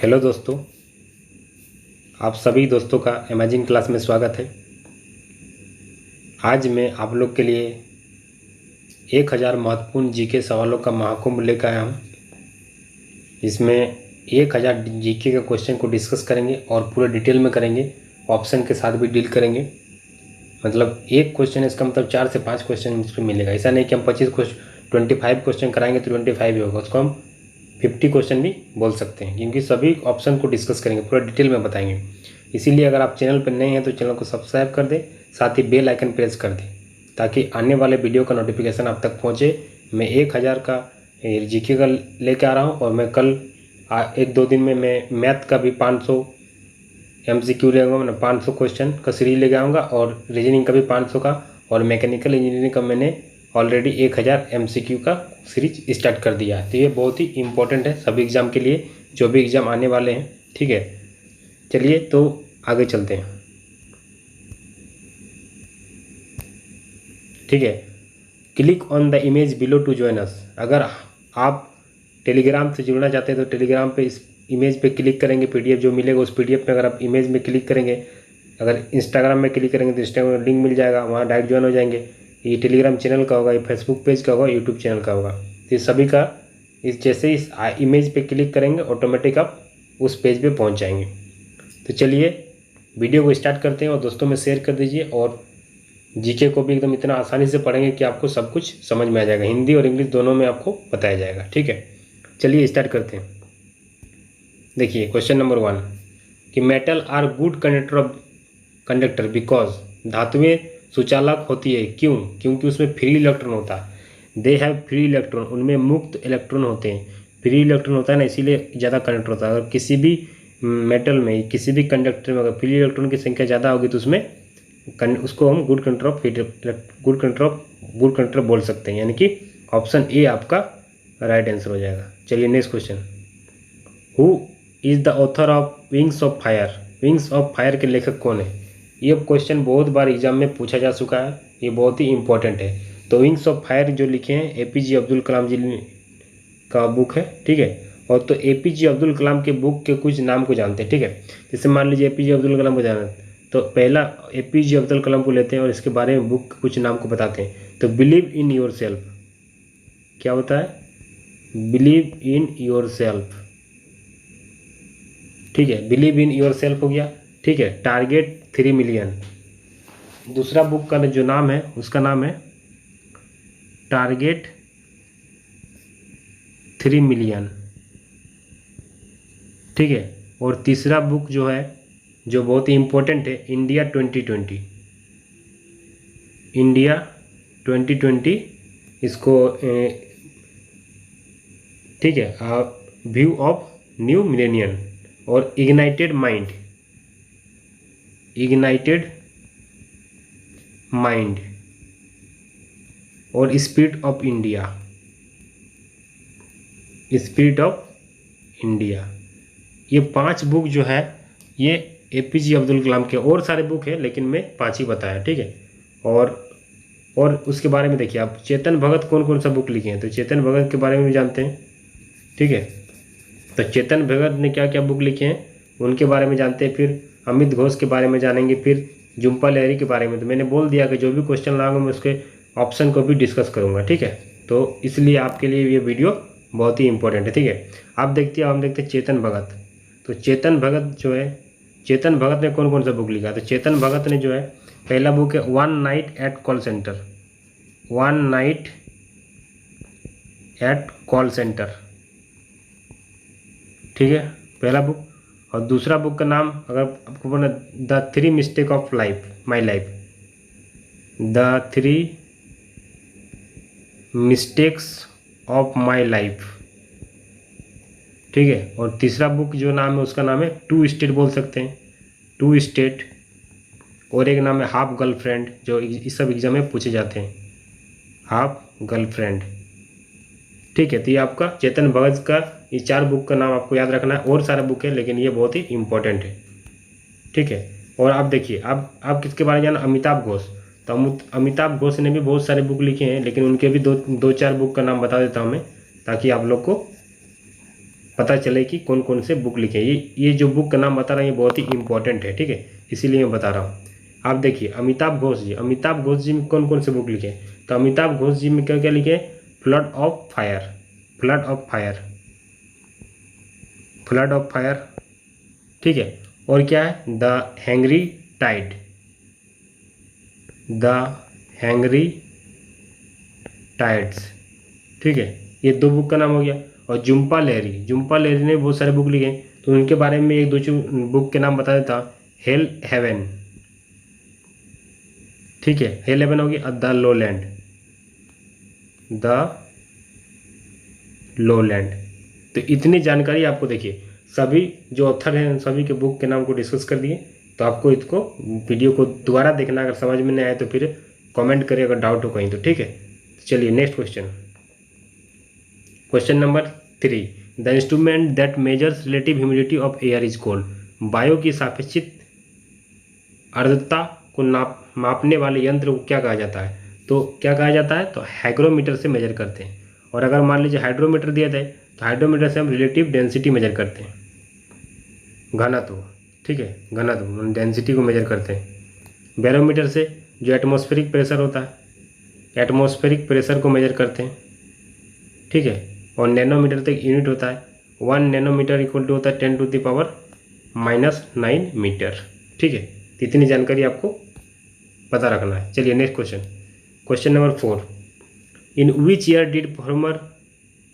Hello दोस्तों, आप सभी दोस्तों का अमेजिंग क्लास में स्वागत है। आज मैं आप लोग के लिए 1000 महत्वपूर्ण जीके सवालों का महाकुंभ लेकर आया हूँ। इसमें 1000 जीके के क्वेश्चन को डिस्कस करेंगे और पूरे डिटेल में करेंगे, ऑप्शन के साथ भी डील करेंगे। मतलब एक क्वेश्चन इसका मतलब 4 से 5 क्वेश्चन मुझको मिलेगा। ऐसा नहीं कि हम 25 क्वेश्चन कराएंगे तो 25 ही होगा, उसको हम 50 क्वेश्चन भी बोल सकते हैं, क्योंकि सभी ऑप्शन को डिस्कस करेंगे, पूरा डिटेल में बताएंगे। इसीलिए अगर आप चैनल पर नए हैं तो चैनल को सब्सक्राइब कर दें, साथ ही बेल आइकन प्रेस कर दें ताकि आने वाले वीडियो का नोटिफिकेशन आप तक पहुंचे। मैं 1000 का जीके का लेके आ रहा हूं और मैं कल 1-2 दिन में मैं मैथ का भी 500 MCQ लेगा, मैंने 500 क्वेश्चन का सीरीज लेके आऊँगा और रीजनिंग का भी 500 का, और मैकेनिकल इंजीनियरिंग का मैंने ऑलरेडी 1000 MCQ का सीरीज स्टार्ट कर दिया है। तो ये बहुत ही इंपॉर्टेंट है सभी एग्ज़ाम के लिए, जो भी एग्ज़ाम आने वाले हैं। ठीक है, चलिए तो आगे चलते हैं। ठीक है, click on the image below to join us. अगर आप टेलीग्राम से जुड़ना चाहते हैं तो टेलीग्राम पे इस इमेज पे क्लिक करेंगे, PDF जो मिलेगा उस PDF में अगर आप इमेज में क्लिक करेंगे, अगर इंस्टाग्राम में क्लिक करेंगे तो इंस्टाग्राम में लिंक मिल जाएगा, वहाँ डायरेक्ट ज्वाइन हो जाएंगे। ये टेलीग्राम चैनल का होगा, ये फेसबुक पेज का होगा, यूट्यूब चैनल का होगा। तो ये सभी का इस जैसे इस इमेज पे क्लिक करेंगे ऑटोमेटिक आप उस पेज पे पहुंच जाएंगे। तो चलिए वीडियो को स्टार्ट करते हैं और दोस्तों में शेयर कर दीजिए। और जीके को भी एकदम इतना आसानी से पढ़ेंगे कि आपको सब कुछ समझ में आ जाएगा, हिंदी और इंग्लिश दोनों में आपको बताया जाएगा। ठीक है, चलिए स्टार्ट करते हैं। देखिए क्वेश्चन नंबर 1 कि metal are good conductor because, धातुएं सुचालक होती है क्यों? क्योंकि उसमें फ्री इलेक्ट्रॉन होता है। दे हैव फ्री इलेक्ट्रॉन, उनमें मुक्त इलेक्ट्रॉन होते हैं। फ्री इलेक्ट्रॉन होता है ना, इसीलिए ज़्यादा कंडक्टर होता है। अगर किसी भी मेटल में, किसी भी कंडक्टर में अगर फ्री इलेक्ट्रॉन की संख्या ज़्यादा होगी तो उसमें उसको हम गुड कंडक्टर बोल सकते हैं, यानी कि ऑप्शन ए आपका राइट आंसर हो जाएगा। चलिए next question, who is the author of wings of fire? Wings of fire के लेखक कौन है? ये क्वेश्चन बहुत बार एग्जाम में पूछा जा चुका है, ये बहुत ही इंपॉर्टेंट है। तो विंग्स ऑफ फायर जो लिखे हैं APJ अब्दुल कलाम जी का बुक है। ठीक है, और तो APJ अब्दुल कलाम के बुक के कुछ नाम को जानते हैं। ठीक है, जैसे मान लीजिए APJ अब्दुल कलाम को जाना तो पहला APJ अब्दुल कलाम को लेते हैं और इसके बारे में बुक के कुछ नाम को बताते हैं। तो बिलीव इन योर सेल्फ क्या होता है? Believe in your self. ठीक है, बिलीव इन योर सेल्फ हो गया। ठीक है, टारगेट 3 मिलियन। दूसरा बुक का जो नाम है उसका नाम है टारगेट 3 मिलियन। ठीक है, और तीसरा बुक जो है जो बहुत ही इंपॉर्टेंट है, इंडिया 2020। इंडिया 2020 इसको ठीक है, व्यू ऑफ न्यू मिलेनियम और इग्नाइटेड माइंड और स्पिरिट ऑफ इंडिया। ये 5 बुक जो है ये APJ अब्दुल कलाम के, और सारे बुक है लेकिन मैं 5 ही बताया। ठीक है, और उसके बारे में देखिए आप, चेतन भगत कौन कौन सा बुक लिखे हैं तो चेतन भगत के बारे में भी जानते हैं। ठीक है, तो चेतन भगत ने क्या क्या बुक लिखे हैं उनके बारे में जानते हैं। फिर अमित घोष के बारे में जानेंगे, फिर झुम्पा लाहिरी के बारे में। तो मैंने बोल दिया कि जो भी क्वेश्चन लाऊंगा मैं उसके ऑप्शन को भी डिस्कस करूंगा। ठीक है, तो इसलिए आपके लिए ये वीडियो बहुत ही इंपॉर्टेंट है। ठीक है, आप देखते हैं, हम देखते हैं चेतन भगत। तो चेतन भगत जो है, चेतन भगत ने कौन कौन सा बुक लिखा? तो चेतन भगत ने जो है पहला बुक है 1 night at call centre. 1 night at call centre. ठीक है, पहला बुक। और दूसरा बुक का नाम अगर आपको बोला, the 3 mistake of my life. The 3 mistakes of my life. ठीक है, और तीसरा बुक जो नाम है उसका नाम है 2 स्टेट बोल सकते हैं, 2 स्टेट। और एक नाम है हाफ गर्लफ्रेंड, जो इस सब एग्जाम में पूछे जाते हैं, हाफ गर्लफ्रेंड। ठीक है, तो ये आपका चेतन भगत का ये 4 बुक का नाम आपको याद रखना है। और सारे बुक है लेकिन ये बहुत ही इंपॉर्टेंट है। ठीक है, और आप देखिए आप किसके बारे में जाना? अमिताभ घोष। तो अमिताभ घोष ने भी बहुत सारे बुक लिखे हैं, लेकिन उनके भी दो चार बुक का नाम बता देता हूँ मैं, ताकि आप लोग को पता चले कि कौन कौन से बुक लिखे। ये जो बुक का नाम बता रहा हूँ ये बहुत ही इंपॉर्टेंट है, ठीक है, इसीलिए मैं बता रहा हूँ। आप देखिए अमिताभ घोष जी में कौन कौन से बुक लिखे, तो अमिताभ घोष जी में क्या क्या लिखे, flood of fire, flood of fire, flood of fire, ठीक है। और क्या है, the hungry tide, the hungry tides, ठीक है, ये 2 बुक का नाम हो गया। और जुम्पा लहरी ने बहुत सारे बुक लिखे, तो उनके बारे में एक दो बुक के नाम बता देता। हेल हेवन, ठीक है, हेल हेवन होगी। The lowland, the lowland. तो इतनी जानकारी आपको, देखिए सभी जो ऑथर हैं उन सभी के बुक के नाम को डिस्कस कर दिए। तो आपको इसको वीडियो को दोबारा देखना, अगर समझ में नहीं आए तो फिर कमेंट करिए अगर डाउट हो कहीं तो, ठीक है। चलिए next question, question number 3, the instrument that measures relative humidity of air is called. वायु की सापेक्षिक आर्द्रता को मापने वाले यंत्र को क्या कहा जाता है, तो क्या कहा जाता है, तो हाइग्रोमीटर से मेजर करते हैं। और अगर मान लीजिए हाइड्रोमीटर दिया जाए तो हाइड्रोमीटर से हम रिलेटिव डेंसिटी मेजर करते हैं, घनत्व, ठीक है, घनत्व डेंसिटी को मेजर करते हैं। बैरोमीटर से जो एटमॉस्फेरिक प्रेशर होता है, एटमॉस्फेरिक प्रेशर को मेजर करते हैं, ठीक है। और नैनोमीटर तक यूनिट होता है, 1 नैनोमीटर इक्वल टू होता है 10⁻⁹ मीटर, ठीक है। तो इतनी जानकारी आपको पता रखना है। चलिए next question, question number 4, in which year did farmer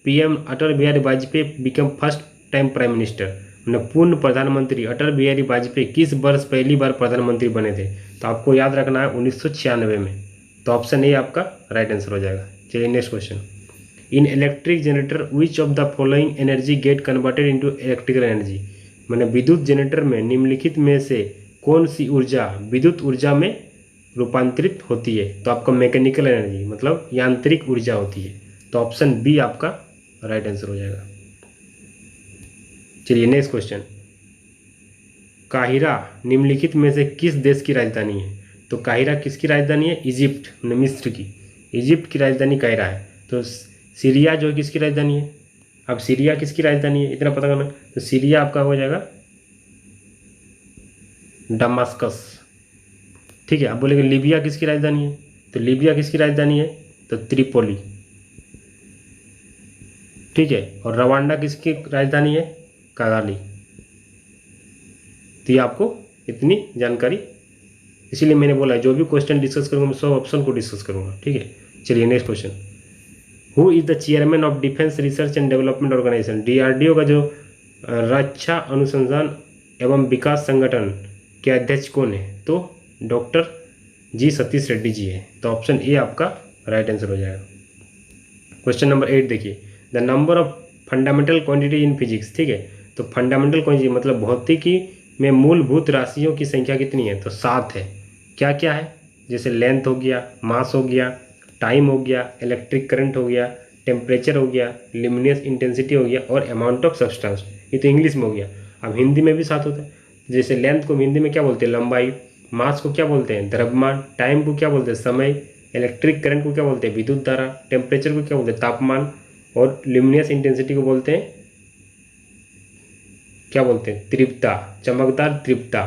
PM Atal Bihari Vajpayee become first time prime minister. मतलब पूर्ण प्रधानमंत्री अटल बिहारी वाजपेयी किस वर्ष पहली बार प्रधानमंत्री बने थे, तो आपको याद रखना है 1996 में। तो ऑप्शन ए आपका राइट आंसर हो जाएगा। चलिए next question, in electric generator which of the following energy get converted into electrical energy. मैंने विद्युत जनरेटर में निम्नलिखित में से कौन सी ऊर्जा विद्युत ऊर्जा में रूपांतरित होती है, तो आपका मैकेनिकल एनर्जी मतलब यांत्रिक ऊर्जा होती है। तो ऑप्शन बी आपका राइट आंसर हो जाएगा। चलिए नेक्स्ट क्वेश्चन, काहिरा निम्नलिखित में से किस देश की राजधानी है, तो काहिरा किसकी राजधानी है, इजिप्ट, मिस्र की, इजिप्ट की राजधानी काहिरा है। तो सीरिया जो है किसकी राजधानी है, अब सीरिया किसकी राजधानी है इतना पता करना, तो सीरिया आपका हो जाएगा दमास्कस, ठीक है। अब बोलेंगे लीबिया किसकी राजधानी है, तो लीबिया किसकी राजधानी है, तो त्रिपोली, ठीक है। और रवांडा किसकी राजधानी है, कागाली। तो ये आपको इतनी जानकारी, इसीलिए मैंने बोला जो भी क्वेश्चन डिस्कस करूँगा मैं सब ऑप्शन को डिस्कस करूँगा, ठीक है। चलिए next question, who is the chairman of defence research and development organisation. DRDO का जो रक्षा अनुसंधान एवं विकास संगठन के अध्यक्ष कौन है, तो डॉक्टर जी सतीश रेड्डी जी है। तो ऑप्शन ए आपका राइट आंसर हो जाएगा। क्वेश्चन नंबर 8 देखिए, the number of fundamental quantity in physics, ठीक है। तो फंडामेंटल क्वांटिटी मतलब भौतिकी में मूलभूत राशियों की संख्या कितनी है, तो 7 है। क्या क्या है, जैसे लेंथ हो गया, मास हो गया, टाइम हो गया, इलेक्ट्रिक करंट हो गया, टेम्परेचर हो गया, ल्यूमिनस इंटेंसिटी हो गया और अमाउंट ऑफ सब्सटेंस। ये तो इंग्लिश में हो गया। अब हिंदी में भी 7 होता है, जैसे लेंथ को हिंदी में क्या बोलते हैं, लंबाई, मास को क्या बोलते हैं, द्रव्यमान, टाइम को क्या बोलते हैं, समय, इलेक्ट्रिक करंट को क्या बोलते हैं, विद्युत धारा, टेम्परेचर को क्या बोलते हैं, तापमान, और ल्यूमिनस इंटेंसिटी को बोलते हैं क्या बोलते हैं, तीव्रता, चमकदार तीव्रता,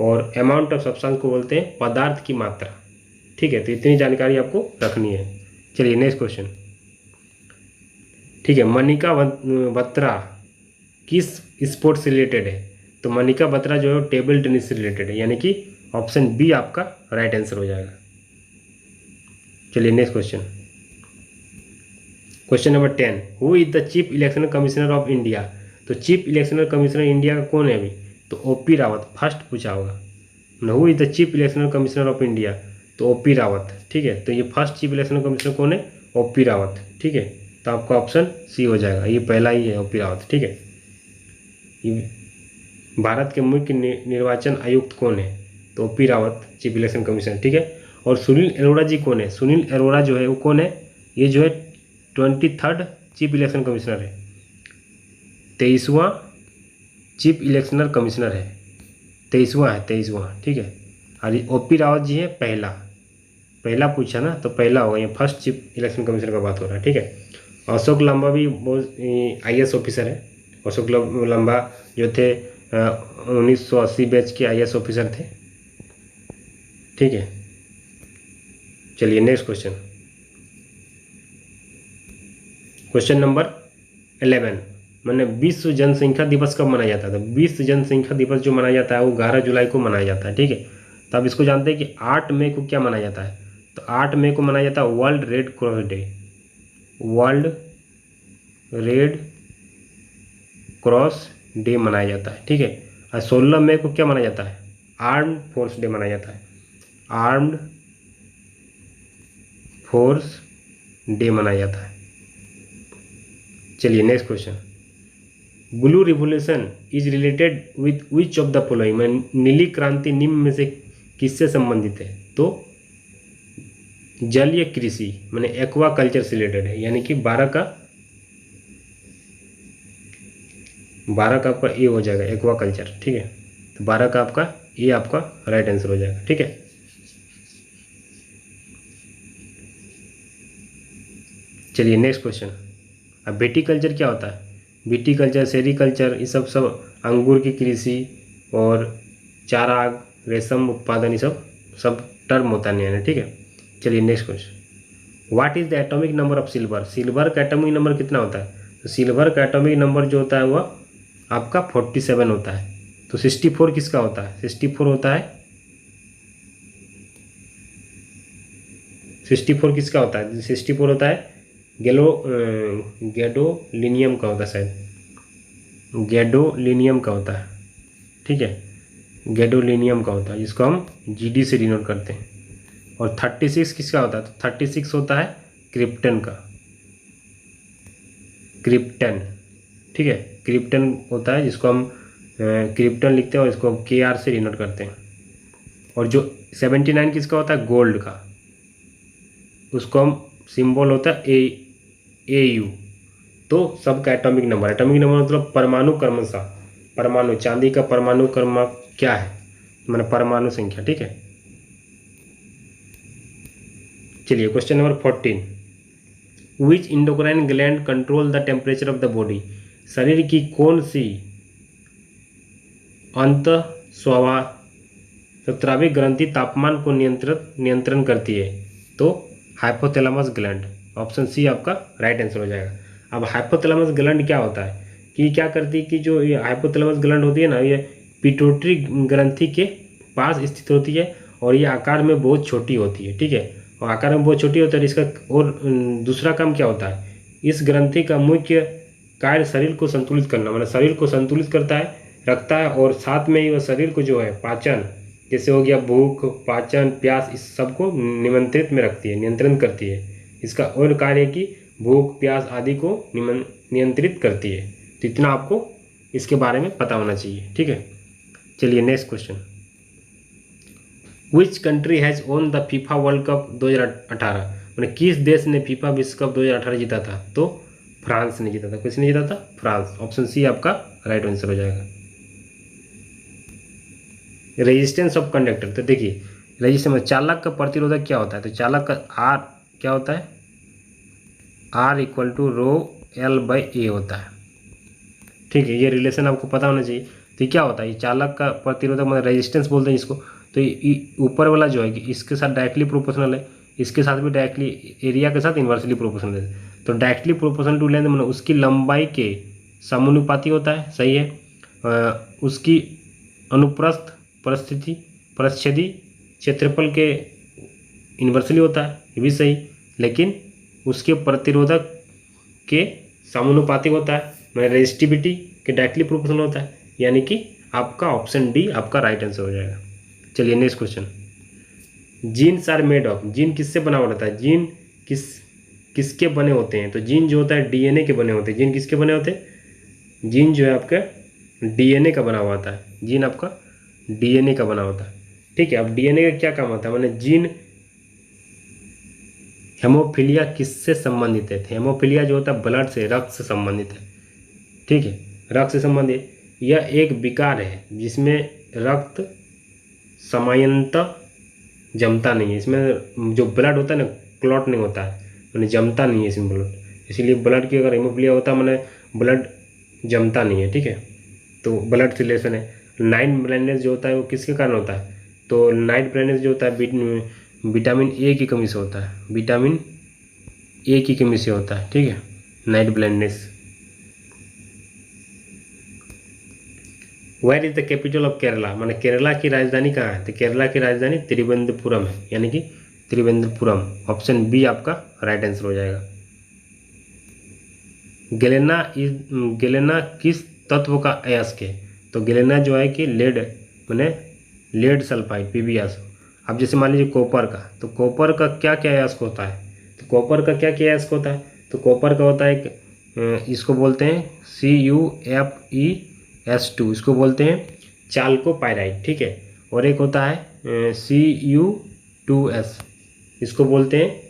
और अमाउंट ऑफ सब्सटेंस को बोलते हैं पदार्थ की मात्रा, ठीक है। तो इतनी जानकारी आपको रखनी है। चलिए नेक्स्ट क्वेश्चन, ठीक है, मनिका बत्रा किस स्पोर्ट से रिलेटेड है, तो मनिका बत्रा जो है टेबल टेनिस से रिलेटेड है, यानी कि ऑप्शन बी आपका राइट आंसर हो जाएगा। चलिए next question, question number 10, who is the chief election commissioner of India. तो चीफ इलेक्शन कमिश्नर इंडिया का कौन है अभी, तो OP रावत, फर्स्ट पूछा होगा। Who is the chief election commissioner of India, तो OP रावत, ठीक है। तो ये फर्स्ट चीफ इलेक्शन कमिश्नर कौन है, OP रावत, ठीक है। तो आपका ऑप्शन सी हो जाएगा, ये पहला ही है OP रावत, ठीक है। ये भारत के मुख्य निर्वाचन आयुक्त कौन है, तो OP Rawat chief election commissioner, ठीक है। और सुनील अरोड़ा जी कौन है, सुनील अरोड़ा जो है वो कौन है, ये जो है 23rd चीफ इलेक्शन कमिश्नर है, 23वां चीफ इलेक्शनर कमिश्नर है, 23वां, ठीक है। और OP रावत जी है पहला पूछा ना, तो पहला होगा, ये फर्स्ट चीफ इलेक्शन कमिश्नर का बात हो रहा है, ठीक है। अशोक लांबा भी बहुत IAS ऑफिसर है, अशोक लंबा जो थे 1980 बैच के IAS ऑफिसर थे। ठीक है, चलिए नेक्स्ट क्वेश्चन। क्वेश्चन नंबर 11, मैंने विश्व जनसंख्या दिवस कब मनाया जाता है? तो विश्व जनसंख्या दिवस जो मनाया जाता है वो 11 जुलाई को मनाया जाता है। ठीक है, तो आप इसको जानते हैं कि 8 मई को क्या मनाया जाता है? तो 8 मई को मनाया जाता है world red cross day. World red cross day मनाया जाता है। ठीक है, और 16 मई को क्या मनाया जाता है? आर्म्ड फोर्स डे मनाया जाता है। आर्म्ड फोर्स डे मनाया जाता है। चलिए next question. Blue revolution is related with which of the following, में नीली क्रांति निम्न में से किससे संबंधित है? तो जलीय कृषि माने एक्वा कल्चर से रिलेटेड है, यानी कि 12 का आपका ए हो जाएगा, एक्वा कल्चर। ठीक है, तो 12 का आपका ए आपका राइट आंसर हो जाएगा। ठीक है, चलिए नेक्स्ट क्वेश्चन। अब विटीकल्चर क्या होता है? विटीकल्चर, सेरीकल्चर, ये सब अंगूर की कृषि और चाराग, रेशम उत्पादन, ये सब टर्म होता है नया। ठीक है, चलिए next question. What is the atomic number of silver? Silver का एटॉमिक नंबर कितना होता है? तो सिल्वर का एटॉमिक नंबर जो होता है वह आपका 47 होता है। तो 64 किसका होता है? 64 होता है, 64 किसका होता है? 64 होता है गैडोलिनियम का होता है, शायद गैडोलिनियम का होता है। ठीक है, गैडोलिनियम का होता है, जिसको हम GD से डिनोट करते हैं। और 36 किसका होता है? तो 36 होता है क्रिप्टन का, क्रिप्टन। ठीक है, क्रिप्टन होता है, जिसको हम क्रिप्टन लिखते हैं और इसको हम KR से डिनोट करते हैं। और जो 79 किसका होता है? गोल्ड का, उसको हम सिंबल होता है AU। तो सबका एटॉमिक नंबर मतलब परमाणु क्रमशः, परमाणु, चांदी का परमाणु क्रमांक क्या है? मतलब परमाणु संख्या। ठीक है, चलिए question number 14। Which endocrine gland control the temperature of the body? शरीर की कौन सी अंतःस्रावी ग्रंथि तापमान को नियंत्रण करती है? तो हाइपोथैलेमस ग्लैंड, ऑप्शन सी आपका राइट आंसर हो जाएगा। अब हाइपोथैलेमस ग्लैंड क्या होता है कि क्या करती है कि जो ये हाइपोथैलेमस ग्लैंड होती है ना, ये पिट्यूटरी ग्रंथि के पास स्थित होती है और ये आकार में बहुत छोटी होती है। ठीक है, और आकार में बहुत छोटी होती है। इसका और दूसरा काम क्या होता है? इस ग्रंथि का मुख्य कार्य शरीर को संतुलित करना, मतलब शरीर को संतुलित करता है, रखता है, और साथ में ही वह शरीर को जो है पाचन, जैसे हो गया भूख, पाचन, प्यास, इस सब को नियंत्रित में रखती है, नियंत्रण करती है। इसका और कार्य कि भूख, प्यास आदि को नियंत्रित करती है। तो इतना आपको इसके बारे में पता होना चाहिए। ठीक है, चलिए next question. Which country has own the FIFA world cup 2018? मतलब किस देश ने फीफा विश्व कप 2018 जीता था? तो फ्रांस ने जीता था। किसने जीता था? फ्रांस। ऑप्शन सी आपका राइट आंसर हो जाएगा। रेजिस्टेंस ऑफ कंडक्टर, तो देखिए रेजिस्टेंस, चालक का प्रतिरोधक क्या होता है? तो चालक का R क्या होता है? R इक्वल टू ρL/A होता है। ठीक है, ये रिलेशन आपको पता होना चाहिए। तो क्या होता है? ये चालक का प्रतिरोधक मतलब रेजिस्टेंस बोलते हैं इसको। तो ऊपर वाला जो है कि इसके साथ डायरेक्टली प्रोपोर्शनल है, इसके साथ भी डायरेक्टली, एरिया के साथ इन्वर्सली प्रोपोर्शनल है। तो डायरेक्टली प्रोपोर्शनल टू लेंथ मतलब उसकी लंबाई के समानुपाती होता है। सही है। उसकी अनुप्रस्थ प्रच्छेदी क्षेत्रफल के इन्वर्सली होता है, ये भी सही। लेकिन उसके प्रतिरोधक के समानुपाती होता है, मतलब रेजिस्टिविटी के डायरेक्टली प्रोपोर्शनल होता है, यानी कि आपका ऑप्शन डी आपका राइट आंसर हो जाएगा। चलिए next question. Genes are made of, gene किससे बना हुआ रहता है? जीन किसके बने होते हैं? तो जीन जो होता है DNA के बने होते हैं। जीन किसके बने होते हैं? जीन जो है आपका DNA का बना हुआ होता है। जीन आपका DNA का बना होता है। ठीक है, अब DNA का क्या काम होता है? मतलब जीन हेमोफीलिया किससे संबंधित है? हेमोफीलिया जो होता है ब्लड से, रक्त से संबंधित है। ठीक है, रक्त से संबंधित। यह एक विकार है जिसमें रक्त समयंतः जमता नहीं है। इसमें जो ब्लड होता है ना, क्लॉट नहीं होता है, मैंने जमता नहीं है इसमें ब्लड। इसीलिए ब्लड की अगर हेमोफीलिया होता है मैंने ब्लड जमता नहीं है, ठीक है। तो ब्लड रिलेशन है। नाइट ब्लाइंडनेस जो होता है वो किसके कारण होता है, तो नाइट ब्लाइंडनेस जो होता है विटामिन ए की कमी से होता है, विटामिन ए की कमी से होता है, ठीक है, night blindness. Where is the capital of Kerala, माने केरला की राजधानी कहाँ है, तो केरला की राजधानी त्रिवेंद्रपुरम है, यानी कि त्रिवेंद्रपुरम। ऑप्शन बी आपका राइट आंसर हो जाएगा। गेलेना किस तत्व का अयस्क है, तो गेलेना जो है कि लेड, माने लेड सल्फाइड पीबीएस। अब जैसे मान लीजिए कॉपर का, तो कॉपर का क्या क्या अयस्क होता है, तो कॉपर का क्या क्या अयस्क होता है, तो कॉपर का होता है एक इसको बोलते हैं CuFeS2, इसको बोलते हैं चाल्कोपाइराइड, ठीक है। और एक होता है Cu2S, इसको बोलते हैं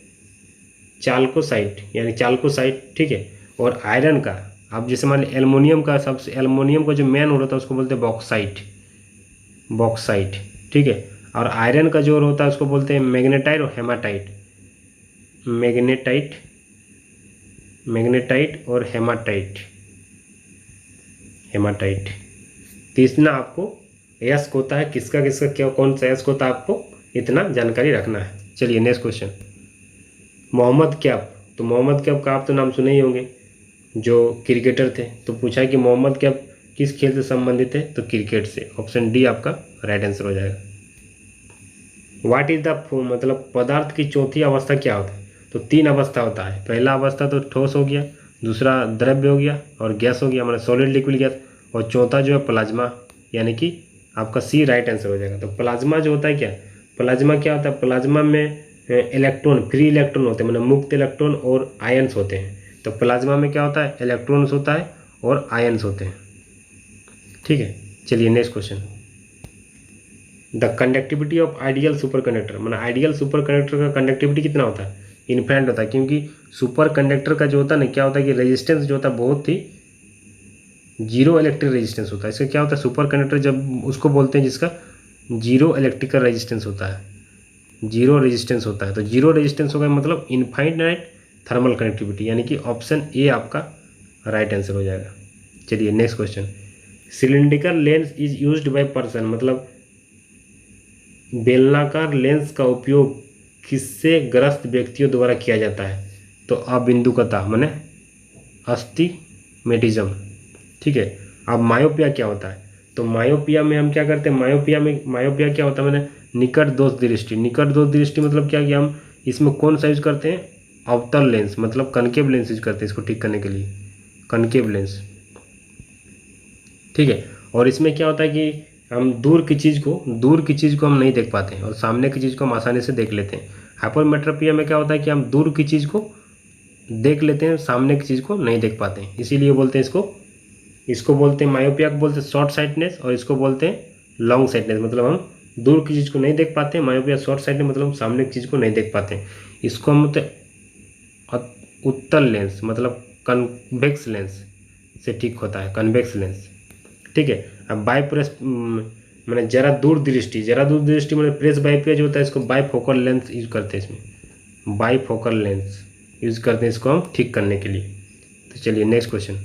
चाल्कोसाइट, यानी चाल्कोसाइट, ठीक है। और आयरन का, अब जैसे मान लीजिए एल्युमिनियम का, सबसे एल्युमिनियम का जो मेन होता है उसको बोलते हैं बॉक्साइट, बॉक्साइट, ठीक है। और आयरन का जो होता है उसको बोलते हैं मैग्नेटाइट और हेमाटाइट, मैग्नेटाइट और हेमाटाइट। तो इतना आपको अयस्क होता है, किसका किसका क्या कौन सा अयस्क होता है, आपको इतना जानकारी रखना है। चलिए नेक्स्ट क्वेश्चन, मोहम्मद कैफ, तो मोहम्मद कैफ का आप तो नाम सुने ही होंगे, जो क्रिकेटर थे। तो पूछा है कि मोहम्मद कैफ किस खेल से संबंधित है, तो क्रिकेट से। ऑप्शन डी आपका राइट आंसर हो जाएगा। व्हाट इज द मतलब पदार्थ की चौथी अवस्था क्या होता है, तो 3 अवस्था होता है। पहला अवस्था तो ठोस हो गया, दूसरा द्रव्य हो गया और गैस हो गया, मतलब सॉलिड लिक्विड गैस, और चौथा जो है प्लाज्मा, यानी कि आपका सी राइट आंसर हो जाएगा। तो प्लाज्मा जो होता है क्या, प्लाज्मा क्या होता है, प्लाज्मा में इलेक्ट्रॉन, फ्री इलेक्ट्रॉन होते हैं, मतलब मुक्त इलेक्ट्रॉन और आयंस होते हैं। तो प्लाज्मा में क्या होता है, इलेक्ट्रॉन्स होता है और आयंस होते हैं, ठीक है। चलिए next question, the conductivity of ideal super conductor, मतलब आइडियल सुपर कंडक्टर का कंडक्टिविटी कितना होता है, इन्फिनिट होता है। क्योंकि सुपर कंडक्टर का जो होता है ना, क्या होता है कि रेजिस्टेंस जो होता है बहुत ही जीरो इलेक्ट्रिक रेजिस्टेंस होता है। इसका क्या होता है, सुपर कंडक्टर जब उसको बोलते हैं जिसका जीरो इलेक्ट्रिकल रेजिस्टेंस होता है, जीरो रेजिस्टेंस होता है। तो जीरो रेजिस्टेंस होगा मतलब इनफाइनाइट थर्मल कनेक्टिविटी, यानी कि ऑप्शन ए आपका राइट आंसर हो जाएगा। चलिए next question, cylindrical lens is used by person, मतलब बेलनाकार लेंस का उपयोग किससे ग्रस्त व्यक्तियों द्वारा किया जाता है, तो अबिंदुकता माने अस्टिमेटिज्म, ठीक है। अब मायोपिया क्या होता है, तो मायोपिया में हम क्या करते हैं, मायोपिया क्या होता है, मैंने निकट दोष दृष्टि। निकट दोष दृष्टि मतलब क्या कि हम इसमें कौन सा यूज करते हैं, अवतल लेंस, मतलब कनकेव लेंस यूज करते हैं इसको ठीक करने के लिए, कनकेव लेंस, ठीक है। और इसमें क्या होता है कि हम दूर की चीज़ को हम नहीं देख पाते हैं और सामने की चीज़ को हम आसानी से देख लेते हैं। हाइपरमेट्रोपिया में क्या होता है कि हम दूर की चीज़ को देख लेते हैं, सामने की चीज़ को नहीं देख पाते हैं, इसीलिए बोलते हैं इसको बोलते हैं मायोपिया को बोलते हैं शॉर्ट साइटनेस, और इसको बोलते हैं लॉन्ग साइटनेस, मतलब हम दूर की चीज़ को नहीं देख पाते हैं। मायोपिया शॉर्ट साइटनेस मतलब हम सामने की चीज़ को नहीं देख पाते हैं। इसको हम उत्तल लेंस, मतलब कन्वेक्स लेंस से ठीक होता है, कन्वेक्स लेंस, ठीक है। अब बाईप्रेस मैंने जरा दूर दृष्टि मतलब प्रेस बाईप्रिया जो होता है, इसको बाईफोकल लेंस यूज करते हैं, इसमें बाईफोकल लेंस यूज करते हैं इसको हम ठीक करने के लिए। तो चलिए next question,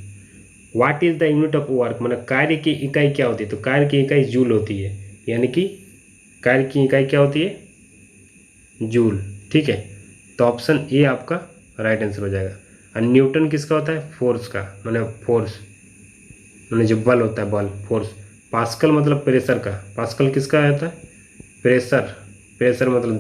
what is the unit of work, मतलब कार्य की इकाई क्या होती है, तो कार्य की इकाई जूल होती है, यानी कि कार्य की इकाई क्या होती है, जूल, ठीक है। तो ऑप्शन ए आपका राइट आंसर हो जाएगा। और न्यूटन किसका होता है, फोर्स का, मैंने जो बल होता है, बल फोर्स। पास्कल मतलब प्रेशर का, पास्कल किसका होता है, प्रेशर मतलब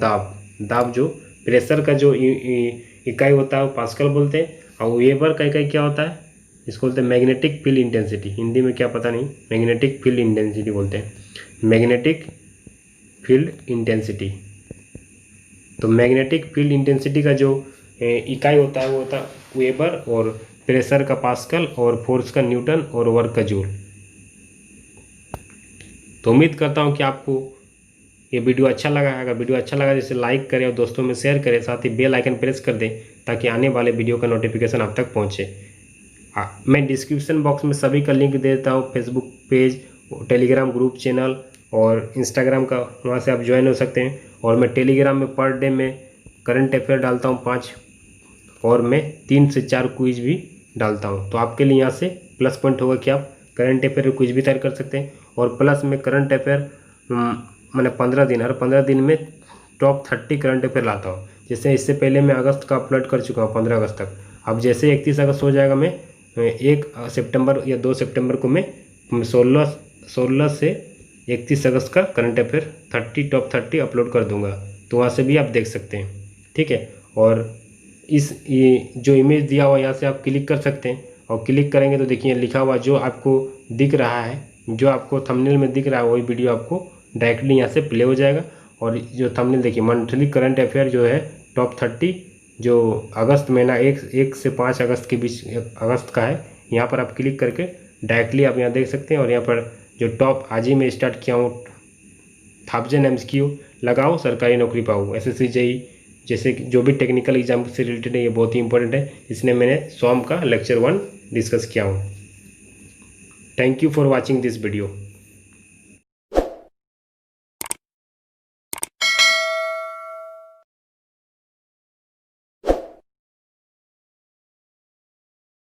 दाब जो प्रेशर का जो इकाई होता है वो पास्कल बोलते हैं। और वेबर का इकाई क्या होता है, इसको बोलते हैं मैग्नेटिक फील्ड इंटेंसिटी, हिंदी में क्या पता नहीं, मैग्नेटिक फील्ड इंटेंसिटी बोलते हैं, मैग्नेटिक फील्ड इंटेंसिटी। तो मैग्नेटिक फील्ड इंटेंसिटी का जो इकाई होता है वो होता है वेबर, और प्रेशर का पास्कल, और फोर्स का न्यूटन, और वर्क का जूल। तो उम्मीद करता हूँ कि आपको ये वीडियो अच्छा लगा है। अगर वीडियो अच्छा लगा जैसे लाइक करें और दोस्तों में शेयर करें, साथ ही बेल आइकन प्रेस कर दें ताकि आने वाले वीडियो का नोटिफिकेशन आप तक पहुँचे। मैं डिस्क्रिप्शन बॉक्स में सभी का लिंक दे देता हूँ, Facebook page, Telegram group channel और इंस्टाग्राम का, वहाँ से आप ज्वाइन हो सकते हैं। और मैं टेलीग्राम में पर डे में करंट अफेयर डालता हूँ 5, और मैं 3 से 4 क्विज भी डालता हूँ। तो आपके लिए यहाँ से प्लस पॉइंट होगा कि आप करंट अफेयर कुछ भी तैयार कर सकते हैं। और प्लस में करंट अफेयर मैंने 15 दिन, हर 15 दिन में टॉप 30 करंट अफेयर लाता हूँ। जैसे इससे पहले मैं अगस्त का अपलोड कर चुका हूँ 15 अगस्त तक। अब जैसे 31 अगस्त हो जाएगा, मैं 1 सितंबर या 2 सितंबर को मैं 16 से 31 अगस्त का करंट अफेयर 30 टॉप 30 अपलोड कर दूंगा। तो वहाँ से भी आप देख सकते हैं, ठीक है। और ये जो इमेज दिया हुआ यहाँ से आप क्लिक कर सकते हैं। और क्लिक करेंगे तो देखिए लिखा हुआ जो आपको दिख रहा है, जो आपको थंबनेल में दिख रहा है, वही वीडियो आपको डायरेक्टली यहाँ से प्ले हो जाएगा। और जो थंबनेल देखिए, मंथली करंट अफेयर जो है टॉप 30 जो अगस्त महीना 1 से 5 अगस्त के बीच अगस्त का है, यहाँ पर आप क्लिक करके डायरेक्टली आप यहाँ देख सकते हैं। और यहाँ पर जो टॉप आज ही मैं स्टार्ट किया हूँ 1000 MCQ लगाओ सरकारी नौकरी पाओ, SSC JEE जैसे कि जो भी टेक्निकल एग्जाम से रिलेटेड है, ये बहुत ही इंपॉर्टेंट है। इसने मैंने SOM का लेक्चर 1 डिस्कस किया हूँ। Thank you for watching this video.